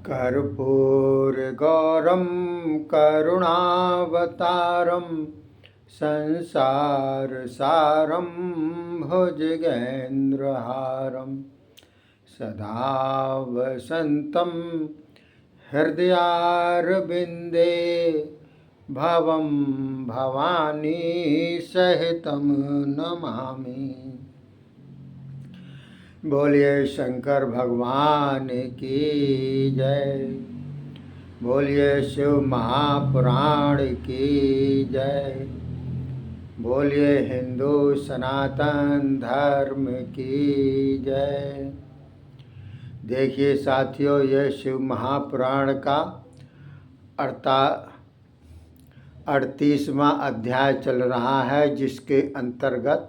कर्पूरगौरं करुणावतारं संसारसारं भुजगेन्द्रहारं सदा वसन्तं हृदयारविन्दे भवं भवानी सहितं नमामि। बोलिए शंकर भगवान की जय। बोलिए शिव महापुराण की जय। बोलिए हिंदू सनातन धर्म की जय। देखिए साथियों, यह शिव महापुराण का 38वां अध्याय चल रहा है, जिसके अंतर्गत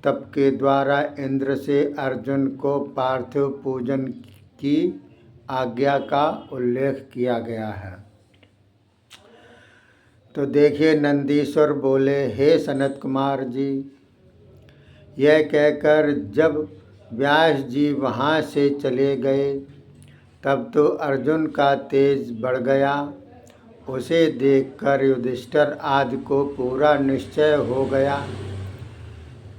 तप के द्वारा इंद्र से अर्जुन को पार्थिव पूजन की आज्ञा का उल्लेख किया गया है। तो देखिए, नंदीश्वर बोले, हे सनत कुमार जी, यह कहकर जब व्यास जी वहाँ से चले गए तब तो अर्जुन का तेज बढ़ गया। उसे देखकर युधिष्ठिर आदि को पूरा निश्चय हो गया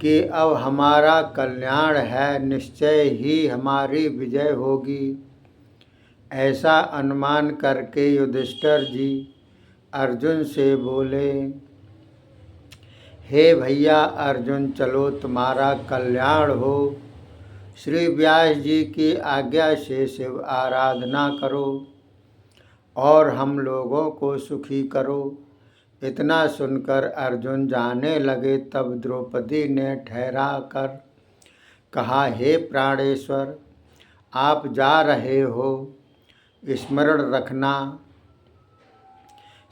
कि अब हमारा कल्याण है, निश्चय ही हमारी विजय होगी। ऐसा अनुमान करके युधिष्ठिर जी अर्जुन से बोले, हे भैया अर्जुन, चलो तुम्हारा कल्याण हो। श्री व्यास जी की आज्ञा से शिव आराधना करो और हम लोगों को सुखी करो। इतना सुनकर अर्जुन जाने लगे। तब द्रौपदी ने ठहरा कर कहा, हे प्राणेश्वर, आप जा रहे हो, स्मरण रखना,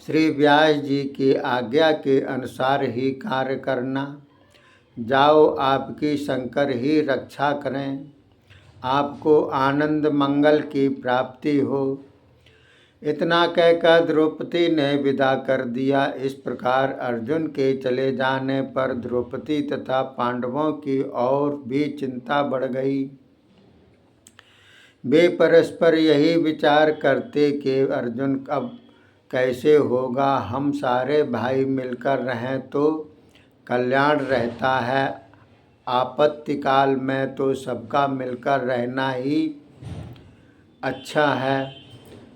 श्री व्यास जी की आज्ञा के अनुसार ही कार्य करना। जाओ, आपकी शंकर ही रक्षा करें, आपको आनंद मंगल की प्राप्ति हो। इतना कहकर द्रौपदी ने विदा कर दिया। इस प्रकार अर्जुन के चले जाने पर द्रौपदी तथा पांडवों की और भी चिंता बढ़ गई। वे परस्पर यही विचार करते कि अर्जुन अब कैसे होगा, हम सारे भाई मिलकर रहें तो कल्याण रहता है, आपत्ति काल में तो सबका मिलकर रहना ही अच्छा है।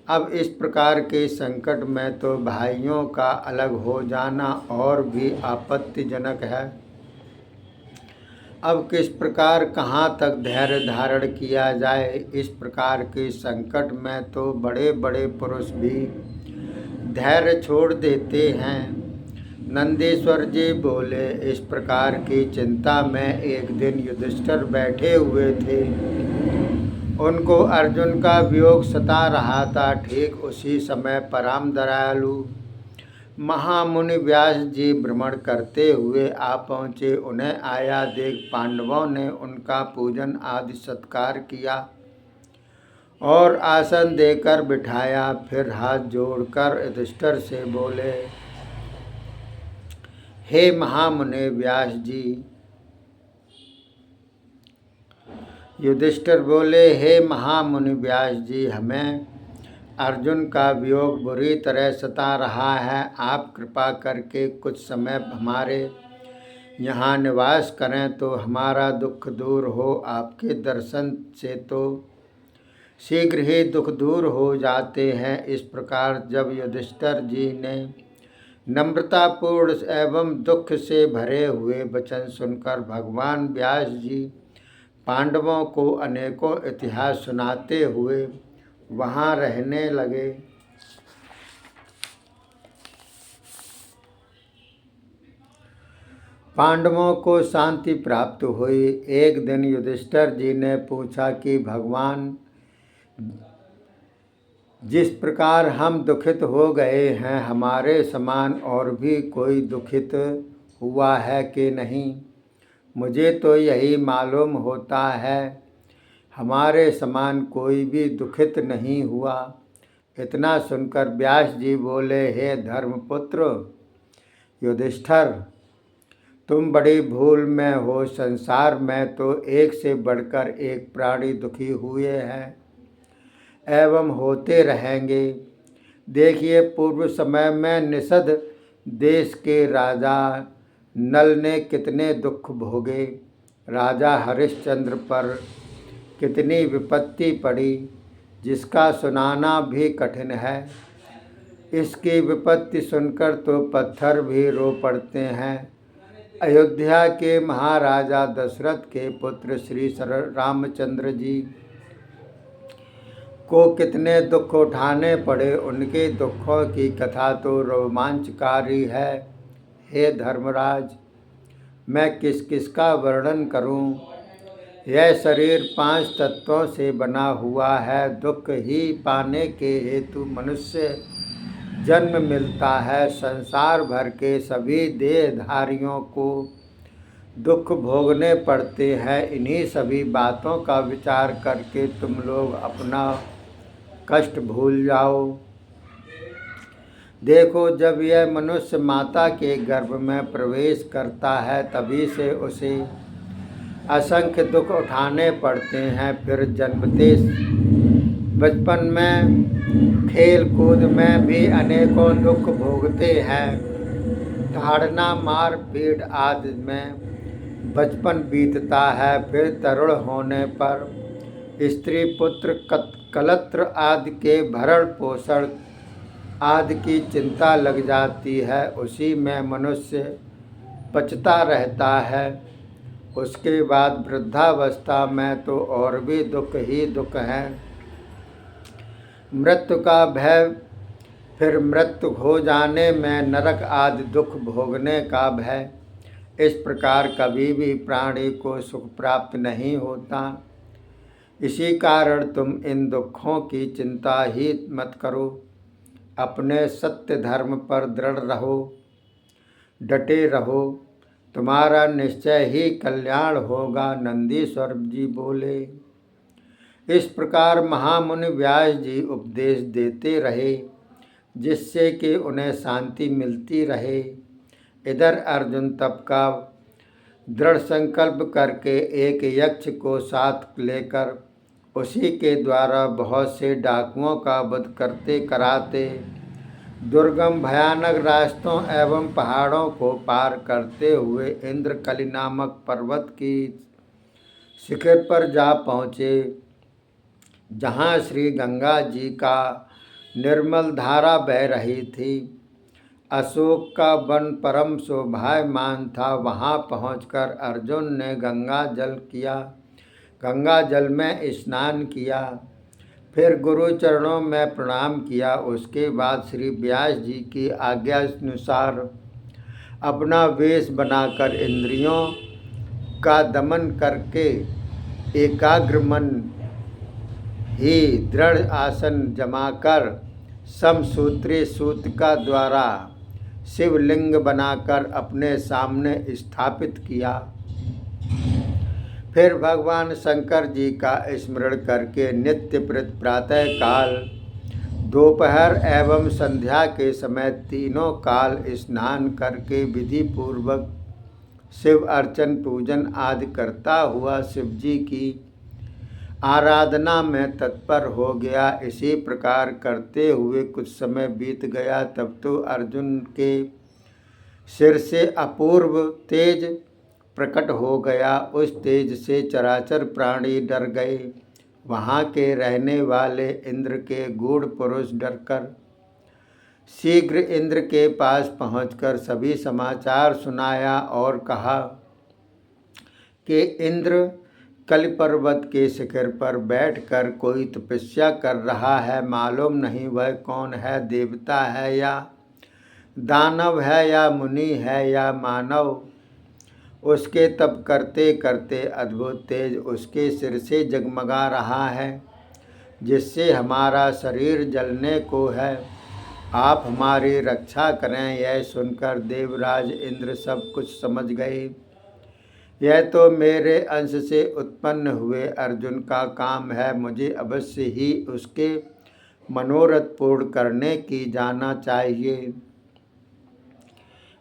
अब इस प्रकार के संकट में तो भाइयों का अलग हो जाना और भी आपत्तिजनक है। अब किस प्रकार कहाँ तक धैर्य धारण किया जाए। इस प्रकार के संकट में तो बड़े बड़े पुरुष भी धैर्य छोड़ देते हैं। नंदीश्वर जी बोले, इस प्रकार की चिंता में एक दिन युधिष्ठिर बैठे हुए थे। उनको अर्जुन का वियोग सता रहा था। ठीक उसी समय परम दयालु महामुनि व्यास जी भ्रमण करते हुए आ पहुँचे। उन्हें आया देख पांडवों ने उनका पूजन आदि सत्कार किया और आसन देकर बिठाया। फिर हाथ जोड़कर युधिष्ठिर से बोले, हे महामुनि व्यास जी। युधिष्ठिर बोले, हे महामुनि व्यास जी, हमें अर्जुन का वियोग बुरी तरह सता रहा है। आप कृपा करके कुछ समय हमारे यहाँ निवास करें तो हमारा दुख दूर हो। आपके दर्शन से तो शीघ्र ही दुख दूर हो जाते हैं। इस प्रकार जब युधिष्ठिर जी ने नम्रतापूर्ण एवं दुख से भरे हुए वचन सुनकर भगवान व्यास जी पांडवों को अनेकों इतिहास सुनाते हुए वहाँ रहने लगे। पांडवों को शांति प्राप्त हुई। एक दिन युधिष्ठिर जी ने पूछा कि भगवान, जिस प्रकार हम दुखित हो गए हैं, हमारे समान और भी कोई दुखित हुआ है कि नहीं? मुझे तो यही मालूम होता है, हमारे समान कोई भी दुखित नहीं हुआ। इतना सुनकर व्यास जी बोले, हे धर्मपुत्र युधिष्ठिर, तुम बड़ी भूल में हो। संसार में तो एक से बढ़कर एक प्राणी दुखी हुए हैं, एवं होते रहेंगे। देखिए, पूर्व समय में निषद देश के राजा नल ने कितने दुख भोगे। राजा हरिश्चंद्र पर कितनी विपत्ति पड़ी, जिसका सुनाना भी कठिन है। इसकी विपत्ति सुनकर तो पत्थर भी रो पड़ते हैं। अयोध्या के महाराजा दशरथ के पुत्र श्री रामचंद्र जी को कितने दुख उठाने पड़े। उनके दुखों की कथा तो रोमांचकारी है। हे धर्मराज, मैं किस किस का वर्णन करूं। यह शरीर 5 तत्वों से बना हुआ है। दुख ही पाने के हेतु मनुष्य जन्म मिलता है। संसार भर के सभी देहधारियों को दुख भोगने पड़ते हैं। इन्हीं सभी बातों का विचार करके तुम लोग अपना कष्ट भूल जाओ। देखो, जब यह मनुष्य माता के गर्भ में प्रवेश करता है, तभी से उसे असंख्य दुख उठाने पड़ते हैं। फिर जन्मते बचपन में खेल कूद में भी अनेकों दुख भोगते हैं। ताड़ना मार पीट आदि में बचपन बीतता है। फिर तरुण होने पर स्त्री पुत्र कलत्र आदि के भरण पोषण आदि की चिंता लग जाती है। उसी में मनुष्य पचता रहता है। उसके बाद वृद्धावस्था में तो और भी दुख ही दुख हैं। मृत्यु का भय, फिर मृत्यु हो जाने में नरक आदि दुख भोगने का भय। इस प्रकार कभी भी प्राणी को सुख प्राप्त नहीं होता। इसी कारण तुम इन दुखों की चिंता ही मत करो। अपने सत्य धर्म पर दृढ़ रहो, डटे रहो। तुम्हारा निश्चय ही कल्याण होगा। नंदीश्वर जी बोले। इस प्रकार महामुनि व्यास जी उपदेश देते रहे, जिससे कि उन्हें शांति मिलती रहे। इधर अर्जुन तप का दृढ़ संकल्प करके एक यक्ष को साथ लेकर उसी के द्वारा बहुत से डाकुओं का वध करते कराते दुर्गम भयानक रास्तों एवं पहाड़ों को पार करते हुए इंद्रकली नामक पर्वत की शिखर पर जा पहुँचे, जहाँ श्री गंगा जी का निर्मल धारा बह रही थी। अशोक का वन परम शोभायमान था। वहाँ पहुंचकर अर्जुन ने गंगा जल में स्नान किया। फिर गुरु चरणों में प्रणाम किया। उसके बाद श्री व्यास जी की आज्ञा अनुसार अपना वेश बनाकर इंद्रियों का दमन करके एकाग्र मन ही दृढ़ आसन जमाकर समसूत्री सूतिका द्वारा शिवलिंग बनाकर अपने सामने स्थापित किया। फिर भगवान शंकर जी का स्मरण करके नित्य प्रातः काल, दोपहर एवं संध्या के समय तीनों काल स्नान करके विधि पूर्वक शिव अर्चन पूजन आदि करता हुआ शिव जी की आराधना में तत्पर हो गया। इसी प्रकार करते हुए कुछ समय बीत गया। तब तो अर्जुन के सिर से अपूर्व तेज प्रकट हो गया। उस तेज से चराचर प्राणी डर गए। वहाँ के रहने वाले इंद्र के गूढ़ पुरुष डरकर शीघ्र इंद्र के पास पहुंचकर सभी समाचार सुनाया और कहा कि इंद्र कलि पर्वत के शिखर पर बैठकर कोई तपस्या कर रहा है। मालूम नहीं वह कौन है, देवता है या दानव है या मुनि है या मानव। उसके तप करते करते अद्भुत तेज उसके सिर से जगमगा रहा है, जिससे हमारा शरीर जलने को है। आप हमारी रक्षा करें। यह सुनकर देवराज इंद्र सब कुछ समझ गए। यह तो मेरे अंश से उत्पन्न हुए अर्जुन का काम है। मुझे अवश्य ही उसके मनोरथ पूर्ण करने की जाना चाहिए।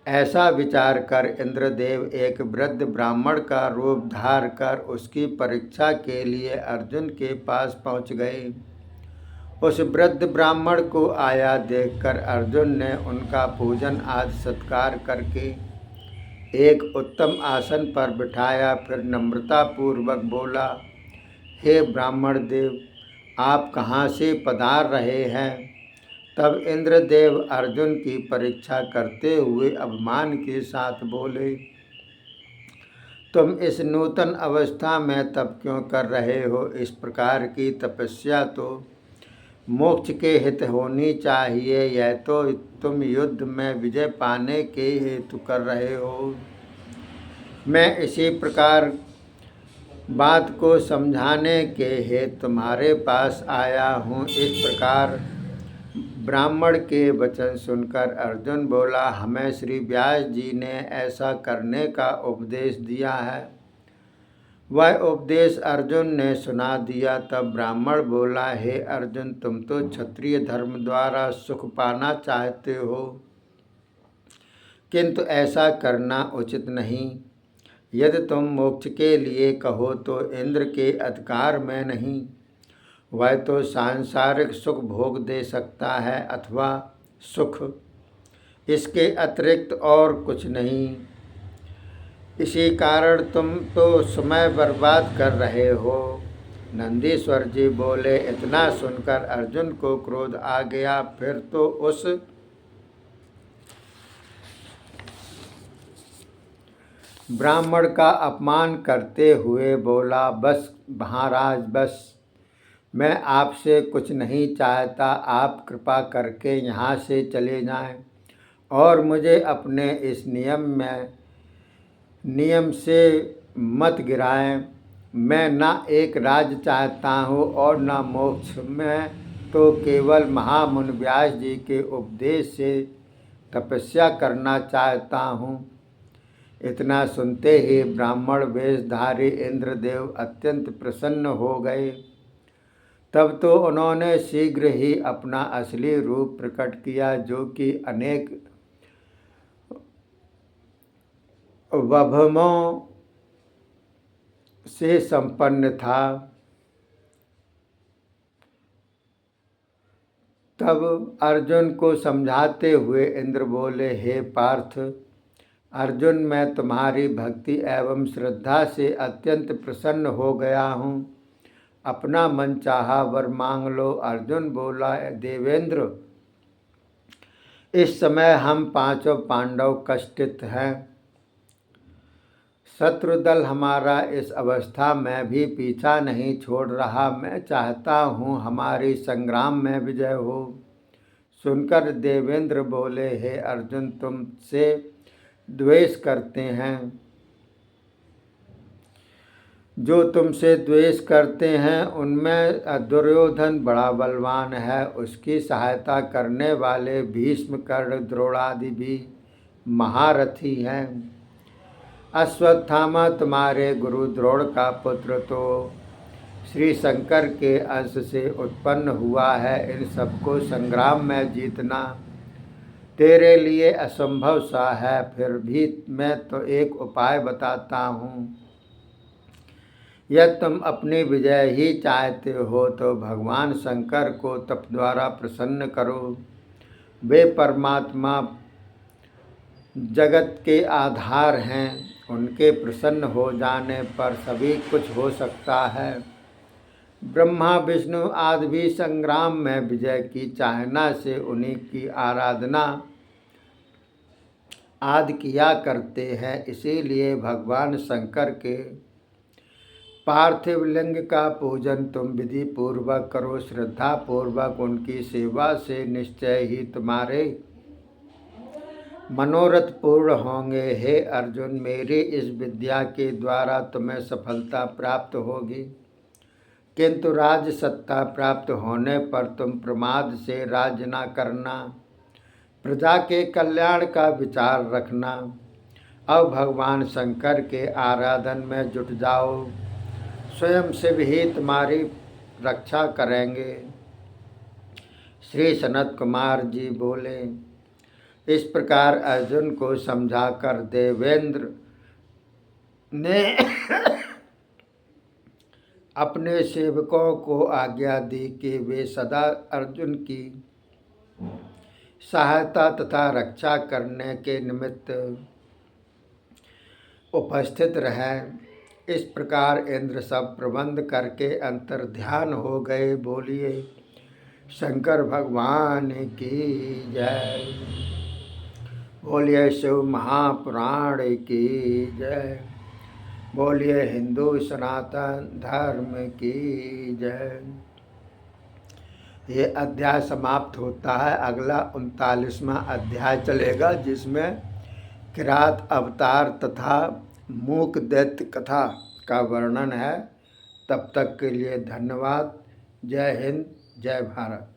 ऐसा विचार कर इंद्रदेव एक वृद्ध ब्राह्मण का रूप धार कर उसकी परीक्षा के लिए अर्जुन के पास पहुँच गए। उस वृद्ध ब्राह्मण को आया देखकर अर्जुन ने उनका पूजन आदि सत्कार करके एक उत्तम आसन पर बिठाया। फिर नम्रता पूर्वक बोला, हे ब्राह्मण देव, आप कहाँ से पधार रहे हैं? तब इंद्रदेव अर्जुन की परीक्षा करते हुए अभिमान के साथ बोले, तुम इस नूतन अवस्था में तप क्यों कर रहे हो? इस प्रकार की तपस्या तो मोक्ष के हित होनी चाहिए। यह तो तुम युद्ध में विजय पाने के हेतु कर रहे हो। मैं इसी प्रकार बात को समझाने के हेतु तुम्हारे पास आया हूँ। इस प्रकार ब्राह्मण के वचन सुनकर अर्जुन बोला, हमें श्री व्यास जी ने ऐसा करने का उपदेश दिया है। वह उपदेश अर्जुन ने सुना दिया। तब ब्राह्मण बोला, हे अर्जुन, तुम तो क्षत्रिय धर्म द्वारा सुख पाना चाहते हो, किंतु ऐसा करना उचित नहीं। यदि तुम मोक्ष के लिए कहो तो इंद्र के अधिकार में नहीं। वह तो सांसारिक सुख भोग दे सकता है अथवा सुख, इसके अतिरिक्त और कुछ नहीं। इसी कारण तुम तो समय बर्बाद कर रहे हो। नंदीश्वर जी बोले। इतना सुनकर अर्जुन को क्रोध आ गया। फिर तो उस ब्राह्मण का अपमान करते हुए बोला, बस महाराज बस, मैं आपसे कुछ नहीं चाहता। आप कृपा करके यहाँ से चले जाएं और मुझे अपने इस नियम से मत गिराएं। मैं ना एक राज्य चाहता हूँ और ना मोक्ष। मैं तो केवल महामुनि व्यास जी के उपदेश से तपस्या करना चाहता हूँ। इतना सुनते ही ब्राह्मण वेशधारी इंद्रदेव अत्यंत प्रसन्न हो गए। तब तो उन्होंने शीघ्र ही अपना असली रूप प्रकट किया, जो कि अनेक वैभवों से संपन्न था। तब अर्जुन को समझाते हुए इंद्र बोले, हे पार्थ, अर्जुन, मैं तुम्हारी भक्ति एवं श्रद्धा से अत्यंत प्रसन्न हो गया हूँ। अपना मन चाहा वर मांग लो। अर्जुन बोला, देवेंद्र, इस समय हम पांचों पांडव कष्टित हैं। शत्रुदल हमारा इस अवस्था में भी पीछा नहीं छोड़ रहा। मैं चाहता हूँ हमारी संग्राम में विजय हो। सुनकर देवेंद्र बोले, हे अर्जुन, तुमसे द्वेष करते हैं। जो तुमसे द्वेष करते हैं उनमें दुर्योधन बड़ा बलवान है। उसकी सहायता करने वाले भीष्म, कर्ण, द्रोणादि भी महारथी हैं। अश्वत्थामा तुम्हारे गुरु द्रोण का पुत्र तो श्री शंकर के अंश से उत्पन्न हुआ है। इन सबको संग्राम में जीतना तेरे लिए असंभव सा है। फिर भी मैं तो एक उपाय बताता हूँ। यदि तुम अपनी विजय ही चाहते हो तो भगवान शंकर को तप द्वारा प्रसन्न करो। वे परमात्मा जगत के आधार हैं। उनके प्रसन्न हो जाने पर सभी कुछ हो सकता है। ब्रह्मा, विष्णु आदि भी संग्राम में विजय की चाहना से उन्हीं की आराधना आदि किया करते हैं। इसीलिए भगवान शंकर के पार्थिव लिंग का पूजन तुम विधि पूर्वक करो। श्रद्धा पूर्वक उनकी सेवा से निश्चय ही तुम्हारे मनोरथ पूर्ण होंगे। हे अर्जुन, मेरी इस विद्या के द्वारा तुम्हें सफलता प्राप्त होगी, किंतु राज्य सत्ता प्राप्त होने पर तुम प्रमाद से राज्य न करना। प्रजा के कल्याण का विचार रखना। अब भगवान शंकर के आराधन में जुट जाओ। स्वयं शिव ही तुम्हारी रक्षा करेंगे। श्री सनत कुमार जी बोले। इस प्रकार अर्जुन को समझाकर देवेंद्र ने अपने सेवकों को आज्ञा दी कि वे सदा अर्जुन की सहायता तथा रक्षा करने के निमित्त उपस्थित रहें। इस प्रकार इंद्र सब प्रबंध करके अंतर ध्यान हो गए। बोलिए शंकर भगवान की जय। बोलिए शिव महापुराण की जय। बोलिए हिंदू सनातन धर्म की जय। ये अध्याय समाप्त होता है। अगला 39वां अध्याय चलेगा, जिसमें किरात अवतार तथा मूक दैत्य कथा का वर्णन है। तब तक के लिए धन्यवाद। जय हिंद, जय भारत।